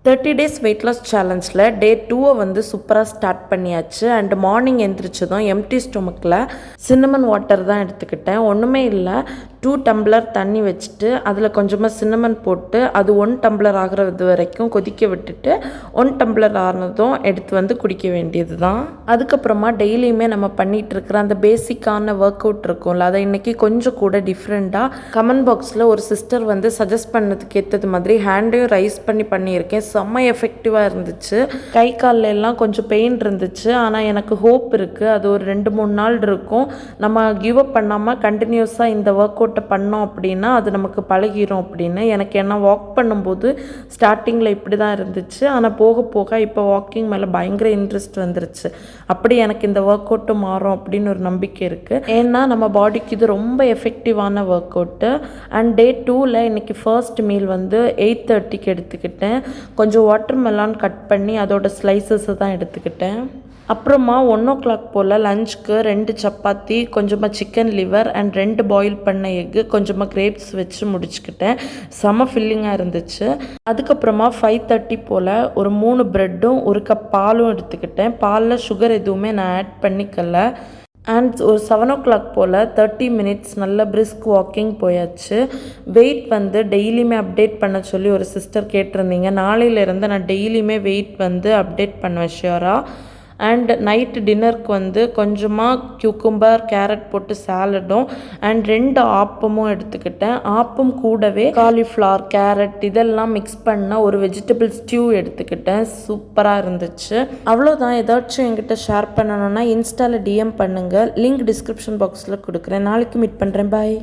30 days weight loss சேலஞ்சில் day 2 வந்து சூப்பராக ஸ்டார்ட் பண்ணியாச்சு. அண்ட் மார்னிங் எந்திரிச்சதும் எம்டி ஸ்டொமக்கில் சின்னமன் வாட்டர் தான் எடுத்துக்கிட்டேன். ஒன்றுமே இல்லை, 2 டம்ளர் தண்ணி வச்சுட்டு அதில் கொஞ்சமாக சின்னமன் போட்டு அது 1 டம்ளர் ஆகிறது வரைக்கும் கொதிக்க விட்டுட்டு 1 டம்ளர் ஆனதும் எடுத்து வந்து குடிக்க வேண்டியது தான். அதுக்கப்புறமா டெய்லியுமே நம்ம பண்ணிகிட்டு இருக்கிற அந்த பேசிக்கான ஒர்க் அவுட் இருக்கும்ல, அதை இன்றைக்கி கொஞ்சம் கூட டிஃப்ரெண்ட்டாக கமெண்ட் பாக்ஸில் ஒரு சிஸ்டர் வந்து சஜஸ்ட் பண்ணதுக்கு ஏற்றது மாதிரி ஹேண்டையும் ரைஸ் பண்ணியிருக்கேன். செம்ம எஃபெக்டிவாக இருந்துச்சு. கை காலில் எல்லாம் கொஞ்சம் பெயின் இருந்துச்சு. ஆனால் எனக்கு ஹோப் இருக்குது, அது ஒரு 2-3 நாள் இருக்கும். நம்ம கிவ் அப் பண்ணாமல் கண்டினியூஸாக இந்த ஒர்க் அவுட்டை பண்ணோம் அப்படின்னா அது நமக்கு பழகிரும் அப்படின்னு. எனக்கு என்ன வாக் பண்ணும்போது ஸ்டார்டிங்கில் இப்படி தான் இருந்துச்சு. ஆனால் போக போக இப்போ வாக்கிங் மேலே பயங்கர இன்ட்ரெஸ்ட் வந்துருச்சு. அப்படி எனக்கு இந்த ஒர்க் அவுட்டு மாறும் அப்படின்னு ஒரு நம்பிக்கை இருக்குது. ஏன்னா நம்ம பாடிக்கு இது ரொம்ப எஃபெக்டிவான ஒர்க் அவுட்டு. அண்ட் டே 2ல் இன்றைக்கி ஃபர்ஸ்ட் மீல் வந்து 8:30க்கு எடுத்துக்கிட்டேன். கொஞ்சம் வாட்டர் மெலான் கட் பண்ணி அதோட ஸ்லைசஸை தான் எடுத்துக்கிட்டேன். அப்புறமா 1 o'clock போல் லஞ்சுக்கு 2 சப்பாத்தி, கொஞ்சமாக சிக்கன் லிவர் அண்ட் 2 பாயில் பண்ண எக்கு, கொஞ்சமாக கிரேப்ஸ் வச்சு முடிச்சுக்கிட்டேன். செம ஃபில்லிங்காக இருந்துச்சு. அதுக்கப்புறமா 5:30 போல் ஒரு 3 ப்ரெட்டும் 1 கப் பாலும் எடுத்துக்கிட்டேன். பாலில் சுகர் எதுவுமே நான் ஆட் பண்ணிக்கல. அண்ட் ஒரு 7 o'clock போல் 30 minutes நல்ல பிரிஸ்க் வாக்கிங் போயாச்சு. வெயிட் வந்து டெய்லியுமே அப்டேட் பண்ண சொல்லி ஒரு சிஸ்டர் கேட்டிருந்தீங்க. நாளையிலேருந்து நான் டெய்லியுமே வெயிட் வந்து அப்டேட் பண்ணுவேன் ஷியோராக. அண்ட் நைட்டு டின்னருக்கு வந்து கொஞ்சமாக கியூக்கும்பர், கேரட் போட்டு சாலடும் அண்ட் 2 ஆப்பமும் எடுத்துக்கிட்டேன். ஆப்பம் கூடவே காலிஃப்ளவர், கேரட் இதெல்லாம் மிக்ஸ் பண்ண ஒரு வெஜிடபிள் ஸ்டியூ எடுத்துக்கிட்டேன். சூப்பராக இருந்துச்சு. அவ்வளோதான். ஏதாச்சும் என்கிட்ட ஷேர் பண்ணணுன்னா இன்ஸ்டாவில் டிஎம் பண்ணுங்கள். லிங்க் டிஸ்கிரிப்ஷன் பாக்ஸில் கொடுக்குறேன். நாளைக்கு மீட் பண்ணுறேன். பாய்.